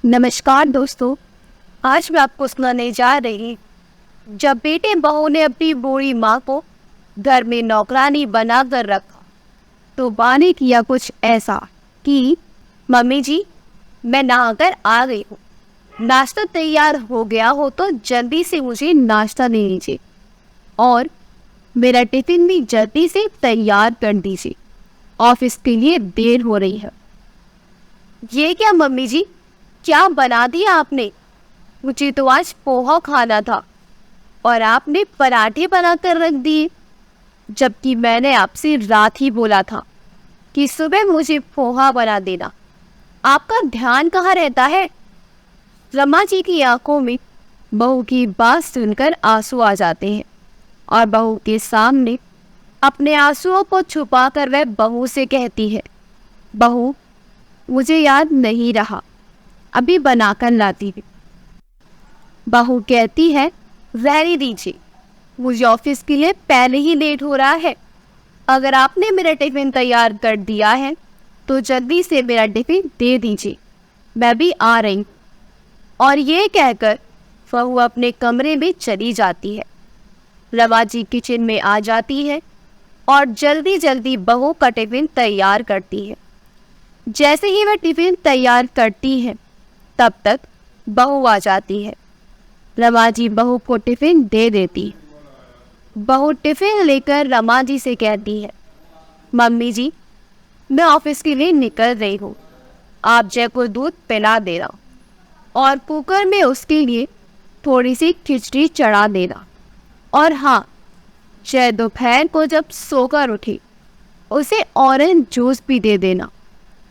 नमस्कार दोस्तों। आज मैं आपको सुनाने जा रही जब बेटे बहू ने अपनी बूढ़ी माँ को घर में नौकरानी बनाकर रखा तो माँ ने किया कुछ ऐसा कि मम्मी जी, मैं नहाकर आ गई हूँ, नाश्ता तैयार हो गया हो तो जल्दी से मुझे नाश्ता दे दीजिए और मेरा टिफिन भी जल्दी से तैयार कर दीजिए, ऑफिस के लिए देर हो रही है। ये क्या मम्मी जी, क्या बना दिया आपने? मुझे तो आज पोहा खाना था और आपने पराठे बनाकर रख दिए, जबकि मैंने आपसे रात ही बोला था कि सुबह मुझे पोहा बना देना। आपका ध्यान कहाँ रहता है? रमा जी की आंखों में बहू की बात सुनकर आंसू आ जाते हैं और बहू के सामने अपने आंसुओं को छुपाकर वह बहू से कहती है, बहू मुझे याद नहीं रहा, अभी बनाकर लाती हूँ। बहू कहती है, रहने दीजिए, मुझे ऑफिस के लिए पहले ही लेट हो रहा है। अगर आपने मेरा टिफिन तैयार कर दिया है तो जल्दी से मेरा टिफिन दे दीजिए, मैं भी आ रही हूँ। और ये कहकर बहू अपने कमरे में चली जाती है। रमा जी किचन में आ जाती है और जल्दी जल्दी बहू का टिफिन तैयार करती है। जैसे ही वह टिफिन तैयार करती है तब तक बहू आ जाती है। रमा जी बहू को टिफिन दे देती है। बहू टिफिन लेकर रमा जी से कहती है, मम्मी जी, मैं ऑफिस के लिए निकल रही हूँ, आप जय को दूध पिला देना और कुकर में उसके लिए थोड़ी सी खिचड़ी चढ़ा देना। और हाँ, जय दोपहर को जब सोकर उठे उसे ऑरेंज जूस भी दे देना,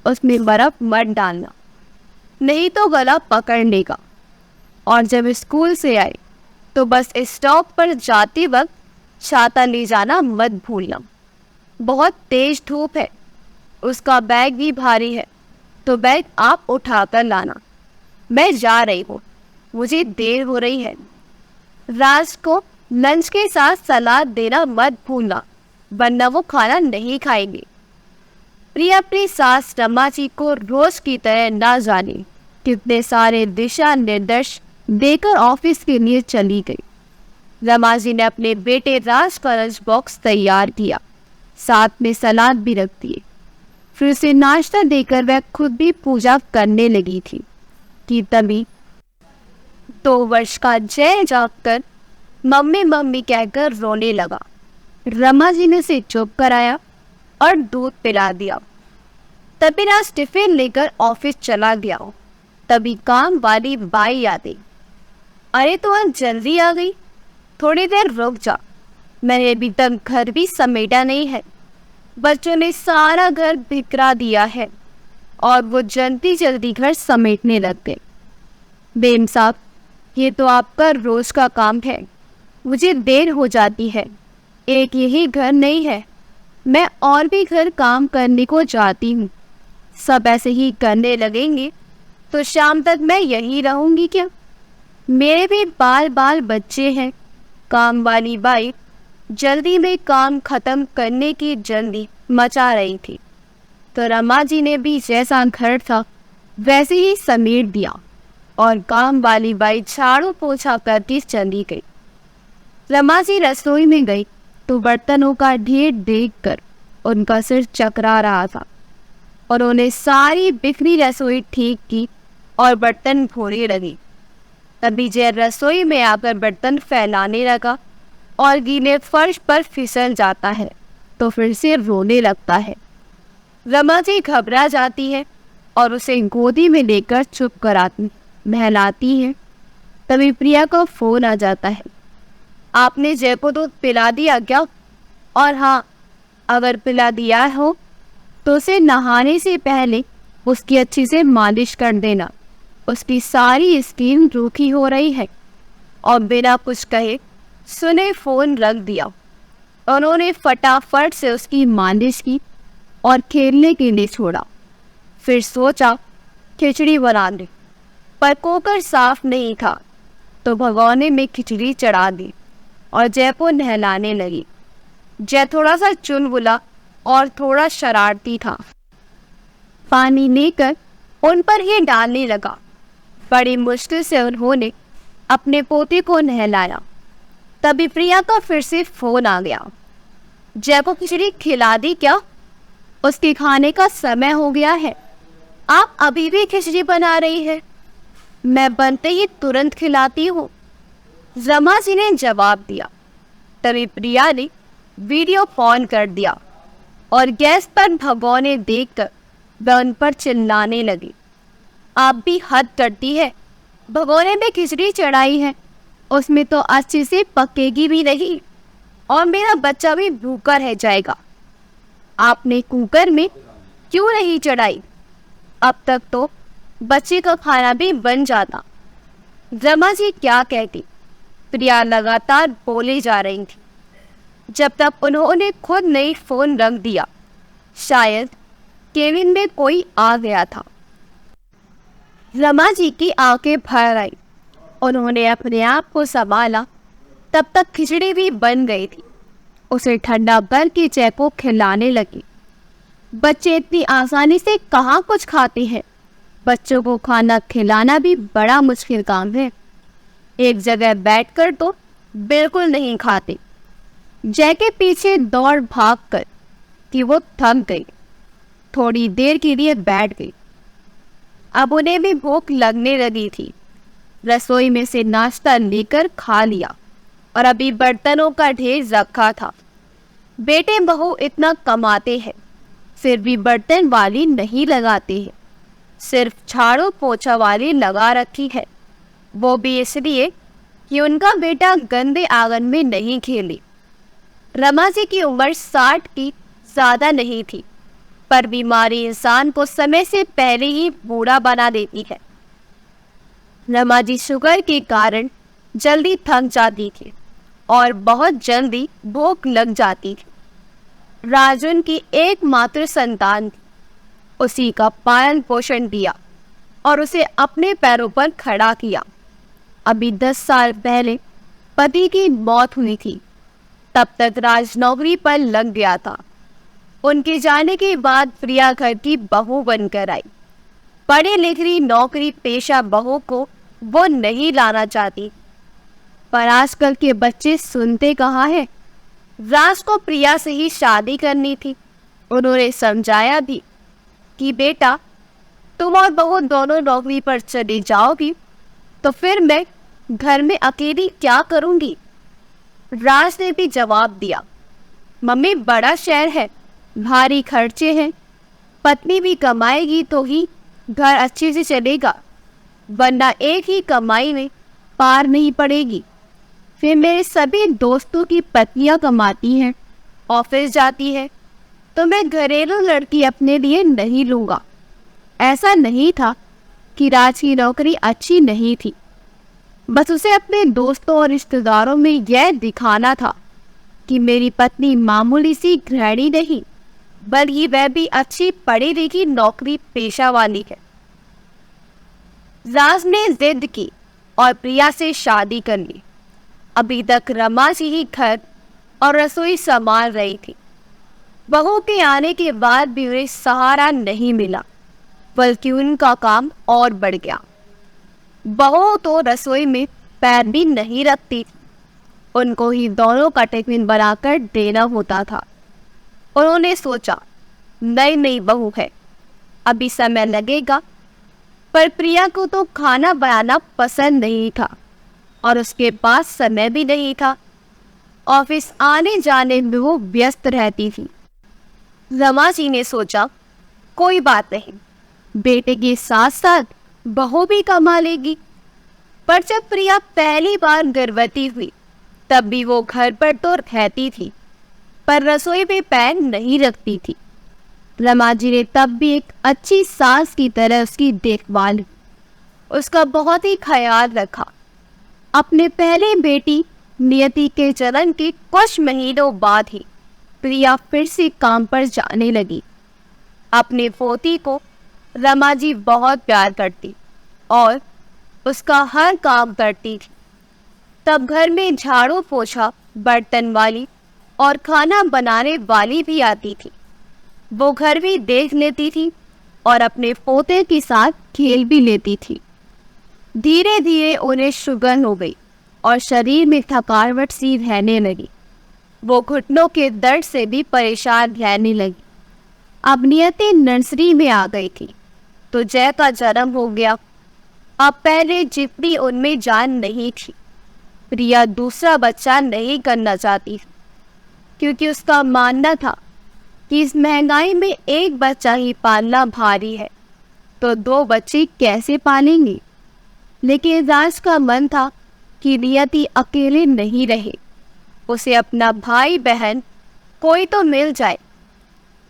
उसमें बर्फ मत डालना, नहीं तो गला पकड़ लेगा। और जब स्कूल से आए तो बस स्टॉप पर जाते वक्त छाता ले जाना मत भूलना, बहुत तेज धूप है, उसका बैग भी भारी है तो बैग आप उठाकर लाना। मैं जा रही हूँ, मुझे देर हो रही है। राज को लंच के साथ सलाद देना मत भूलना, वरना वो खाना नहीं खाएंगे। प्रिया अपनी सास रमा जी को रोज की तरह ना जाने कितने सारे दिशा निर्देश देकर ऑफिस के लिए चली गई। रमा जी ने अपने बेटे राज का लंच बॉक्स तैयार किया, साथ में सलाद भी रख दिए। फिर उसे नाश्ता देकर वह खुद भी पूजा करने लगी थी कि तभी 2 वर्ष का जय जागकर मम्मी मम्मी कहकर रोने लगा। रमा जी ने उसे चुप कराया और दूध पिला दिया। तभी राज टिफिन लेकर ऑफिस चला गया। तभी काम वाली बाई आ गई। अरे तो आज जल्दी आ गई, थोड़ी देर रुक जा, मैंने अभी तक घर भी समेटा नहीं है, बच्चों ने सारा घर बिखरा दिया है। और वो जल्दी जल्दी घर समेटने लग गए। बेम साहब, ये तो आपका रोज का काम है, मुझे देर हो जाती है, एक यही घर नहीं है, मैं और भी घर काम करने को जाती हूँ, सब ऐसे ही करने लगेंगे तो शाम तक मैं यहीं रहूँगी क्या? मेरे भी बाल बाल बच्चे हैं। काम वाली बाई जल्दी में काम खत्म करने की जल्दी मचा रही थी तो रमा जी ने भी जैसा घर था वैसे ही समेट दिया और काम वाली बाई झाड़ू पोछा करके चली गई। रमा जी रसोई में गई तो बर्तनों का ढेर देखकर उनका सिर चकरा रहा था और उन्हें सारी बिखरी रसोई ठीक की और बर्तन धोने लगी। तभी जय रसोई में आकर बर्तन फैलाने लगा और गीले फर्श पर फिसल जाता है तो फिर से रोने लगता है। रमा जी घबरा जाती है और उसे गोदी में लेकर चुप कराती महलाती है। तभी प्रिया को फोन आ जाता है, आपने जय को दूध पिला दिया क्या? और हाँ, अगर पिला दिया हो तो उसे नहाने से पहले उसकी अच्छी से मालिश कर देना, उसकी सारी स्किन रूखी हो रही है। और बिना कुछ कहे सुने फोन रख दिया। उन्होंने फटाफट से उसकी मालिश की और खेलने के लिए छोड़ा। फिर सोचा खिचड़ी बना दे, पर कुकर साफ नहीं था तो भगोने में खिचड़ी चढ़ा दी और जय को नहलाने लगी। जय थोड़ा सा चुलबुला और थोड़ा शरारती था। पानी लेकर उन पर ही डालने लगा बड़ी मुश्किल से उन्होंने अपने पोते को नहलाया। तभी प्रिया का फिर से फोन आ गया। जय को खिचड़ी खिला दी क्या? उसके खाने का समय हो गया है। आप अभी भी खिचड़ी बना रही है? मैं बनते ही तुरंत खिलाती हूँ, रमा जी ने जवाब दिया। तभी प्रिया ने वीडियो ऑन कर दिया और गैस पर भगोने देखकर वह उन पर चिल्लाने लगी। आप भी हद करती है, भगोने में खिचड़ी चढ़ाई है, उसमें तो अच्छे से पकेगी भी नहीं और मेरा बच्चा भी भूखा रह जाएगा। आपने कुकर में क्यों नहीं चढ़ाई? अब तक तो बच्चे का खाना भी बन जाता। रमा जी क्या कहती? प्रिया लगातार बोले जा रही थी जब तक उन्होंने खुद नहीं फोन रख दिया। शायद केबिन में कोई आ गया था। रमा जी की आंखें भर आई। उन्होंने अपने आप को संभाला। तब तक खिचड़ी भी बन गई थी। उसे ठंडा कर के जय को खिलाने लगी। बच्चे इतनी आसानी से कहाँ कुछ खाते हैं। बच्चों को खाना खिलाना भी बड़ा मुश्किल काम है। एक जगह बैठकर तो बिल्कुल नहीं खाते। जय के पीछे दौड़ भाग कर कि वो थक गई। थोड़ी देर के लिए बैठ गई। अब उन्हें भी भूख लगने लगी थी। रसोई में से नाश्ता लेकर खा लिया और अभी बर्तनों का ढेर रखा था। बेटे बहू इतना कमाते हैं फिर भी बर्तन वाली नहीं लगाते हैं। सिर्फ झाड़ू पोछा वाली लगा रखी है, वो भी इसलिए कि उनका बेटा गंदे आंगन में नहीं खेले। रमा जी की उम्र 60 की ज़्यादा नहीं थी, पर बीमारी इंसान को समय से पहले ही बूढ़ा बना देती है। रमा जी शुगर के कारण जल्दी थक जाती थी और बहुत जल्दी भूख लग जाती थी। राजुन की एकमात्र संतान थी। उसी का पालन पोषण दिया और उसे अपने पैरों पर खड़ा किया। अभी 10 साल पहले पति की मौत हुई थी। तब तक राज नौकरी पर लग गया था। उनके जाने के बाद प्रिया घर की बहू बनकर आई। पढ़ी लिखी नौकरी पेशा बहू को वो नहीं लाना चाहती, पर आजकल के बच्चे सुनते कहाँ हैं। राज को प्रिया से ही शादी करनी थी। उन्होंने समझाया भी कि बेटा तुम और बहू दोनों नौकरी पर चली जाओगी तो फिर मैं घर में अकेली क्या करूँगी। राज ने भी जवाब दिया, मम्मी बड़ा शहर है, भारी खर्चे हैं, पत्नी भी कमाएगी तो ही घर अच्छे से चलेगा, वरना एक ही कमाई में पार नहीं पड़ेगी। फिर मेरे सभी दोस्तों की पत्नियां कमाती हैं, ऑफिस जाती है, तो मैं घरेलू लड़की अपने लिए नहीं लूँगा। ऐसा नहीं था कि राज की नौकरी अच्छी नहीं थी, बस उसे अपने दोस्तों और रिश्तेदारों में यह दिखाना था कि मेरी पत्नी मामूली सी गृहिणी नहीं, बल्कि वह भी अच्छी पढ़ी लिखी नौकरी पेशा वाली है। राज ने जिद की और प्रिया से शादी कर ली। अभी तक रमा जी ही घर और रसोई संभाल रही थी। बहू के आने के बाद भी उन्हें सहारा नहीं मिला, बल्कि उनका काम और बढ़ गया। बहू तो रसोई में पैर भी नहीं रखती थी। उनको ही दोनों का टिफिन बनाकर देना होता था। उन्होंने सोचा नई नई बहू है, अभी समय लगेगा, पर प्रिया को तो खाना बनाना पसंद नहीं था और उसके पास समय भी नहीं था। ऑफिस आने जाने में वो व्यस्त रहती थी। रमा जी ने सोचा कोई बात नहीं, बेटे के साथ साथ बहू भी कमा लेगी। पर जब प्रिया पहली बार गर्भवती हुई तब भी वो घर पर तो रहती थी, पर रसोई में पैर नहीं रखती थी। रमा जी ने तब भी एक अच्छी सास की तरह उसकी देखभाल की, उसका बहुत ही ख्याल रखा। अपने पहले बेटी नियति के जन्म के कुछ महीनों बाद ही प्रिया फिर से काम पर जाने लगी। अपने पोती को रमा जी बहुत प्यार करती और उसका हर काम करती थी। तब घर में झाड़ू पोछा, बर्तन वाली और खाना बनाने वाली भी आती थी। वो घर भी देख लेती थी और अपने पोते के साथ खेल भी लेती थी। धीरे धीरे उन्हें शुगर हो गई और शरीर में थकावट सी रहने लगी। वो घुटनों के दर्द से भी परेशान रहने लगी। अब नियति नर्सरी में आ गई थी तो जय का जन्म हो गया। अब पहले जितनी उनमें जान नहीं थी, प्रिया दूसरा बच्चा नहीं करना चाहती क्योंकि उसका मानना था कि इस महंगाई में एक बच्चा ही पालना भारी है, तो 2 बच्चे कैसे पालेंगे। लेकिन राज का मन था कि नियति अकेले नहीं रहे, उसे अपना भाई बहन कोई तो मिल जाए।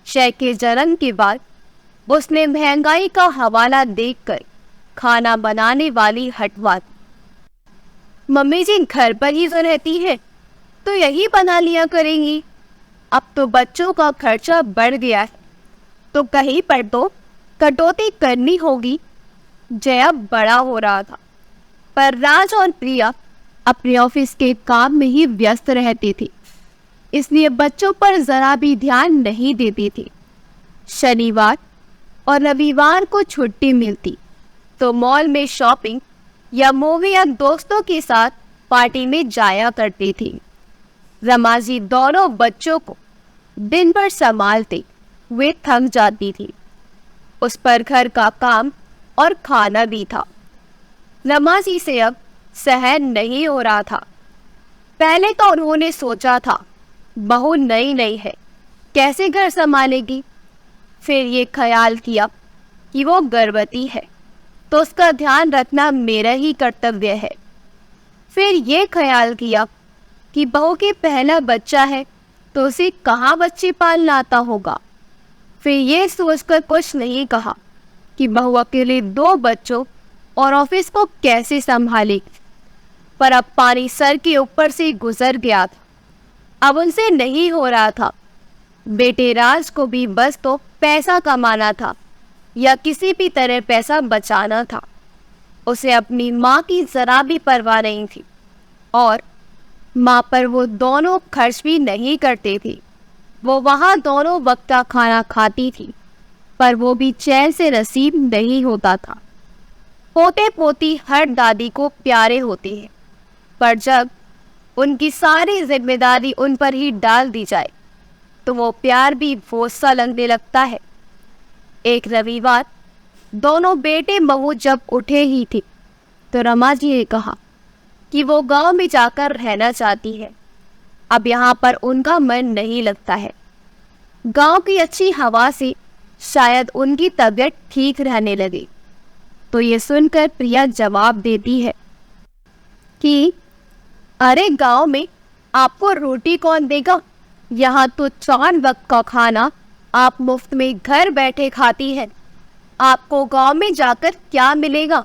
शय के जन्म के बाद उसने महंगाई का हवाला देखकर खाना बनाने वाली हटवा दी। मम्मी जी घर पर ही तो रहती है, तो यही बना लिया करेंगी। अब तो बच्चों का खर्चा बढ़ गया है, तो कहीं पर तो कटौती करनी होगी। जया बड़ा हो रहा था, पर राज और प्रिया अपने ऑफिस के काम में ही व्यस्त रहती थी, इसलिए बच्चों पर जरा भी ध्यान नहीं देती थी। शनिवार और रविवार को छुट्टी मिलती तो मॉल में शॉपिंग या मूवी या दोस्तों के साथ पार्टी में जाया करती थी। रमाजी दोनों बच्चों को दिन भर संभालते वे थक जाती थी। उस पर घर का काम और खाना भी था। रमाजी से अब सहन नहीं हो रहा था। पहले तो उन्होंने सोचा था बहू नई नई है, कैसे घर संभालेगी। फिर ये ख्याल किया कि वो गर्भवती है, तो उसका ध्यान रखना मेरा ही कर्तव्य है। फिर ये ख्याल किया कि बहू के पहला बच्चा है, तो उसे कहाँ बच्चे पालना आता होगा। फिर ये सोचकर कुछ नहीं कहा कि बहू अकेले 2 बच्चों और ऑफिस को कैसे संभालेगी। पर अब पानी सर के ऊपर से गुजर गया था। अब उनसे नहीं हो रहा था। बेटे राज को भी बस तो पैसा कमाना था या किसी भी तरह पैसा बचाना था। उसे अपनी माँ की जरा भी परवाह नहीं थी और माँ पर वो दोनों खर्च भी नहीं करते थे। वो वहाँ दोनों वक्त का खाना खाती थी, पर वो भी चैन से नसीब नहीं होता था। पोते पोती हर दादी को प्यारे होते हैं, पर जब उनकी सारी जिम्मेदारी उन पर ही डाल दी जाए तो वो प्यार भी बोझ सा लगने लगता है। एक रविवार दोनों बेटे बहू जब उठे ही थे तो रमा जी ने कहा कि वो गांव में जाकर रहना चाहती है। अब यहाँ पर उनका मन नहीं लगता है। गांव की अच्छी हवा से शायद उनकी तबीयत ठीक रहने लगे। तो ये सुनकर प्रिया जवाब देती है कि अरे गांव में आपको रोटी कौन देगा, यहाँ तो 4 वक्त का खाना आप मुफ्त में घर बैठे खाती हैं। आपको गांव में जाकर क्या मिलेगा?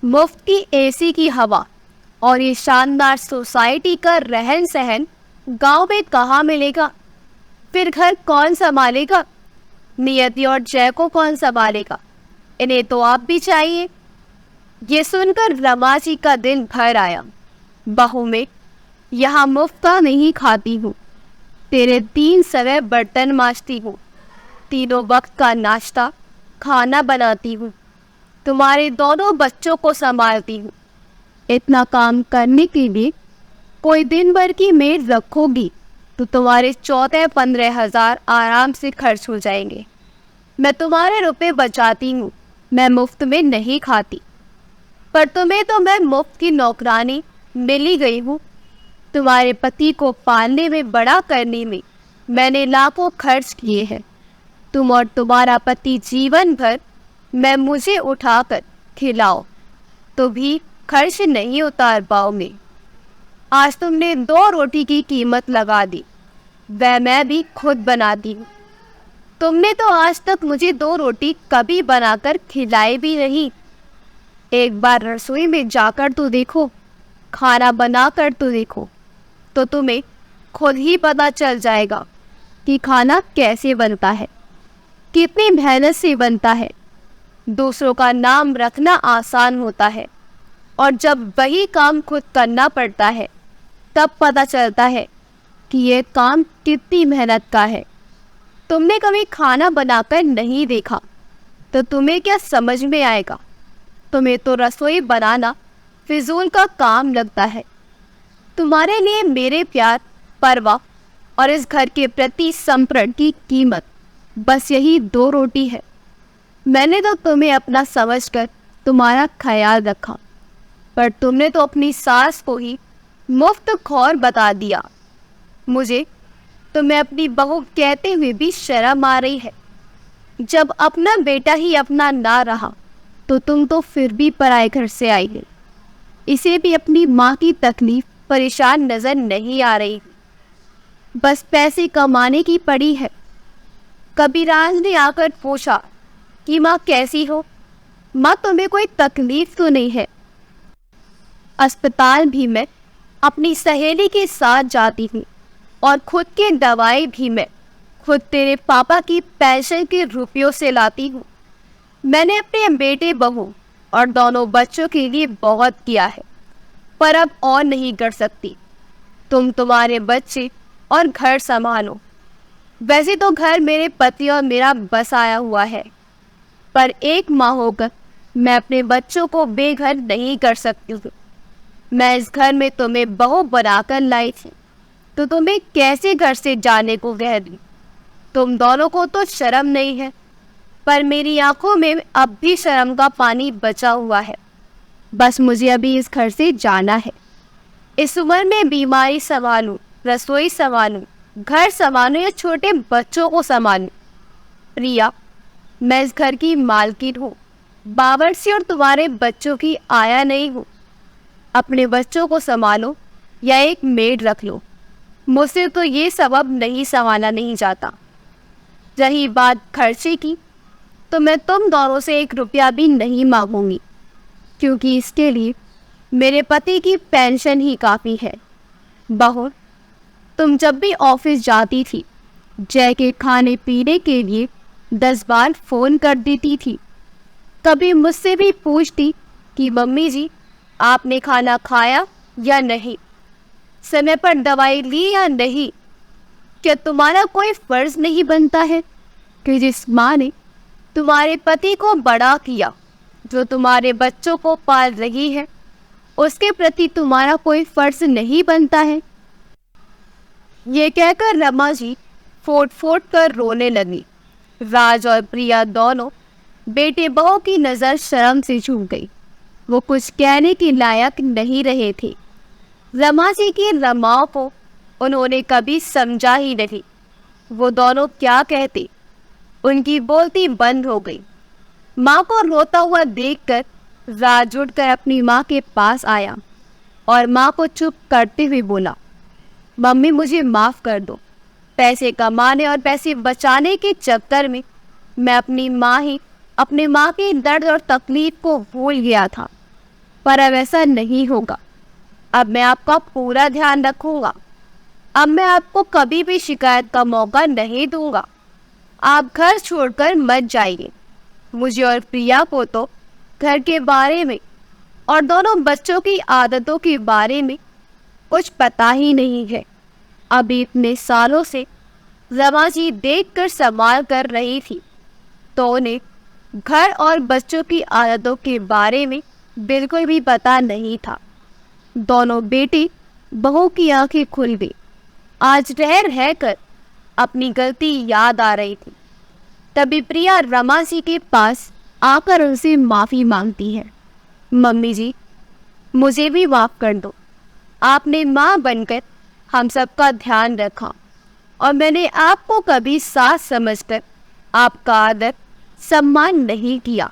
मुफ्त की एसी की हवा और ये शानदार सोसाइटी का रहन सहन गांव में कहाँ मिलेगा? फिर घर कौन संभालेगा? नियति और जय को कौन संभालेगा? इन्हें तो आप भी चाहिए। ये सुनकर रमा जी का दिल भर आया। बहू में यहाँ मुफ्त का नहीं खाती हूँ, तेरे 3 समय बर्तन मांजती हूँ, 3 वक्त का नाश्ता खाना बनाती हूँ, तुम्हारे दोनों बच्चों को संभालती हूँ। इतना काम करने के लिए कोई दिन भर की मेड रखोगी तो तुम्हारे 14-15 हज़ार आराम से खर्च हो जाएंगे। मैं तुम्हारे रुपए बचाती हूँ, मैं मुफ्त में नहीं खाती। पर तुम्हें तो मैं मुफ्त की नौकरानी मिली गई हूँ। तुम्हारे पति को पालने में, बड़ा करने में मैंने लाखों खर्च किए हैं। तुम और तुम्हारा पति जीवन भर मैं मुझे उठाकर खिलाओ तो भी खर्च नहीं उतार पाओगे। आज तुमने 2 रोटी की कीमत लगा दी, वह मैं भी खुद बनाती हूँ। तुमने तो आज तक मुझे 2 रोटी कभी बनाकर खिलाई भी नहीं। एक बार रसोई में जाकर तो देखो, खाना बनाकर तो देखो, तो तुम्हें खुद ही पता चल जाएगा कि खाना कैसे बनता है, कितनी मेहनत से बनता है। दूसरों का नाम रखना आसान होता है और जब वही काम खुद करना पड़ता है तब पता चलता है कि ये काम कितनी मेहनत का है। तुमने कभी खाना बनाकर नहीं देखा तो तुम्हें क्या समझ में आएगा। तुम्हें तो रसोई बनाना फिजूल का काम लगता है। तुम्हारे लिए मेरे प्यार, परवाह और इस घर के प्रति समर्पण की कीमत बस यही 2 रोटी है। मैंने तो तुम्हें अपना समझकर तुम्हारा ख्याल रखा, पर तुमने तो अपनी सास को ही मुफ्त खौर बता दिया। मुझे तुम्हें अपनी बहू कहते हुए भी शर्म आ रही है। जब अपना बेटा ही अपना ना रहा तो तुम तो फिर भी पराए घर से आई हो। इसे भी अपनी माँ की तकलीफ परेशान नजर नहीं आ रही, बस पैसे कमाने की पड़ी है। कबीराज ने आकर पूछा कि माँ कैसी हो? माँ तुम्हें कोई तकलीफ तो नहीं है? अस्पताल भी मैं अपनी सहेली के साथ जाती हूँ और खुद की दवाई भी मैं खुद तेरे पापा की पेंशन के रुपयों से लाती हूँ। मैंने अपने बेटे, बहू और दोनों बच्चों के लिए बहुत किया है, पर अब और नहीं कर सकती। तुम तुम्हारे बच्चे और घर संभालो। वैसे तो घर मेरे पति और मेरा बस आया हुआ है, पर एक माँ होकर मैं अपने बच्चों को बेघर नहीं कर सकती हूँ। मैं इस घर में तुम्हें बहू बनाकर लाई थी, तो तुम्हें कैसे घर से जाने को कह दी? तुम दोनों को तो शर्म नहीं है, पर मेरी आंखों में अब भी शर्म का पानी बचा हुआ है। बस मुझे अभी इस घर से जाना है। इस उम्र में बीमारी संभालूं, रसोई संभालूं, घर संभालूं या छोटे बच्चों को संभालूं। प्रिया, मैं इस घर की मालकिन हूँ, बावर्ची और तुम्हारे बच्चों की आया नहीं हूँ। अपने बच्चों को संभालो या एक मेड रख लो, मुझसे तो ये सबब नहीं संभाला नहीं जाता। रही बात खर्चे की, तो मैं तुम दोनों से 1 रुपया भी नहीं मांगूंगी, क्योंकि इसके लिए मेरे पति की पेंशन ही काफ़ी है। बहू, तुम जब भी ऑफिस जाती थी, जय के खाने पीने के लिए 10 बार फ़ोन कर देती थी। कभी मुझसे भी पूछती कि मम्मी जी आपने खाना खाया या नहीं, समय पर दवाई ली या नहीं। क्या तुम्हारा कोई फ़र्ज़ नहीं बनता है कि जिस माँ ने तुम्हारे पति को बड़ा किया, जो तुम्हारे बच्चों को पाल रही है, उसके प्रति तुम्हारा कोई फ़र्ज़ नहीं बनता है? ये कहकर रमा जी फोट फोट कर रोने लगी। राज और प्रिया दोनों बेटे बहू की नज़र शर्म से झूक गई। वो कुछ कहने के लायक नहीं रहे थे। रमा जी की रमाओं को उन्होंने कभी समझा ही नहीं। वो दोनों क्या कहते, उनकी बोलती बंद हो गई। माँ को रोता हुआ देखकर राज उठकर अपनी माँ के पास आया और माँ को चुप करते हुए बोला, मम्मी मुझे माफ़ कर दो। पैसे कमाने और पैसे बचाने के चक्कर में मैं अपने माँ के दर्द और तकलीफ को भूल गया था, पर अब ऐसा नहीं होगा। अब मैं आपका पूरा ध्यान रखूँगा। अब मैं आपको कभी भी शिकायत का मौका नहीं दूंगा। आप घर छोड़कर मत जाइए। मुझे और प्रिया को तो घर के बारे में और दोनों बच्चों की आदतों के बारे में कुछ पता ही नहीं है। अभी इतने सालों से रमा जी देखकर संभाल कर रही थी, तो उन्हें घर और बच्चों की आदतों के बारे में बिल्कुल भी पता नहीं था। दोनों बेटे बहू की आंखें खुल गई। आज रह कर अपनी गलती याद आ रही थी। तभी प्रिया रमा जी के पास आकर उनसे माफ़ी मांगती है। मम्मी जी, मुझे भी माफ़ कर दो। आपने माँ बनकर हम सबका ध्यान रखा और मैंने आपको कभी सास समझकर आपका आदर सम्मान नहीं किया।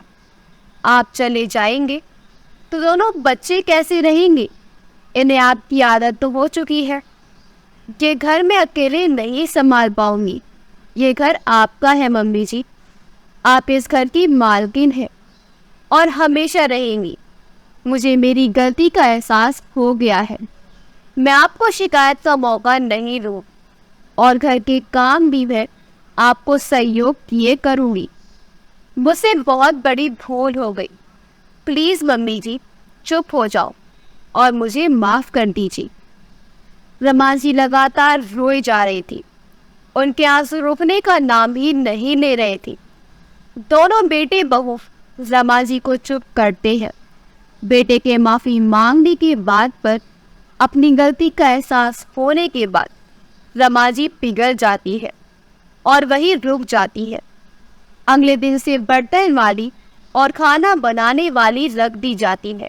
आप चले जाएंगे तो दोनों बच्चे कैसे रहेंगे? इन्हें आपकी आदत तो हो चुकी है। ये घर में अकेले नहीं संभाल पाऊंगी। ये घर आपका है मम्मी जी। आप इस घर की मालकिन हैं और हमेशा रहेंगी। मुझे मेरी गलती का एहसास हो गया है। मैं आपको शिकायत का मौका नहीं दूँ और घर के काम भी मैं आपको सहयोग किए करूँगी। मुझसे बहुत बड़ी भूल हो गई। प्लीज़ मम्मी जी चुप हो जाओ और मुझे माफ़ कर दीजिए। रमा जी लगातार रोए जा रही थी। उनके आंसू रुकने का नाम ही नहीं ले रहे थे। दोनों बेटे बहू रमा जी को चुप करते हैं। बेटे के माफ़ी मांगने के बाद पर अपनी गलती का एहसास होने के बाद रमा जी पिघल जाती है और वहीं रुक जाती है। अगले दिन से बर्तन वाली और खाना बनाने वाली रख दी जाती है।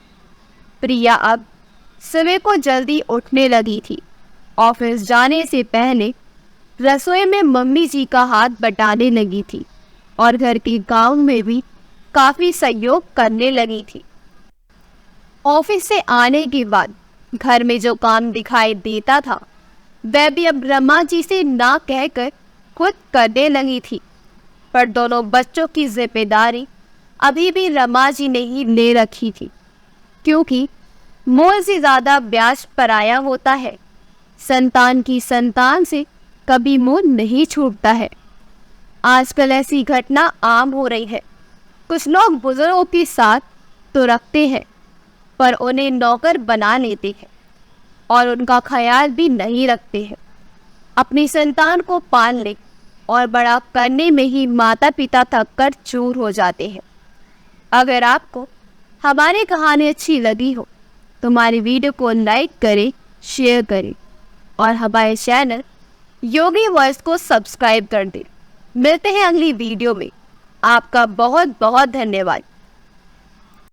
प्रिया अब सुबह को जल्दी उठने लगी थी। ऑफिस जाने से पहले रसोई में मम्मी जी का हाथ बटाने लगी थी और घर के काम में भी काफ़ी सहयोग करने लगी थी। ऑफिस से आने के बाद घर में जो काम दिखाई देता था वह भी अब रमा जी से ना कहकर खुद करने लगी थी। पर दोनों बच्चों की जिम्मेदारी अभी भी रमा जी ने ही ले रखी थी, क्योंकि मोल से ज़्यादा ब्याज पराया होता है। संतान की संतान से कभी मोल नहीं छूटता है। आजकल ऐसी घटना आम हो रही है। कुछ लोग बुजुर्गों के साथ तो रखते हैं पर उन्हें नौकर बना लेते हैं और उनका ख्याल भी नहीं रखते हैं। अपनी संतान को पालने और बड़ा करने में ही माता पिता थक कर चूर हो जाते हैं। अगर आपको हमारी कहानी अच्छी लगी हो तो हमारी वीडियो को लाइक करें, शेयर करें और हमारे चैनल योगी वॉइस को सब्सक्राइब कर दें। मिलते हैं अगली वीडियो में। आपका बहुत बहुत धन्यवाद।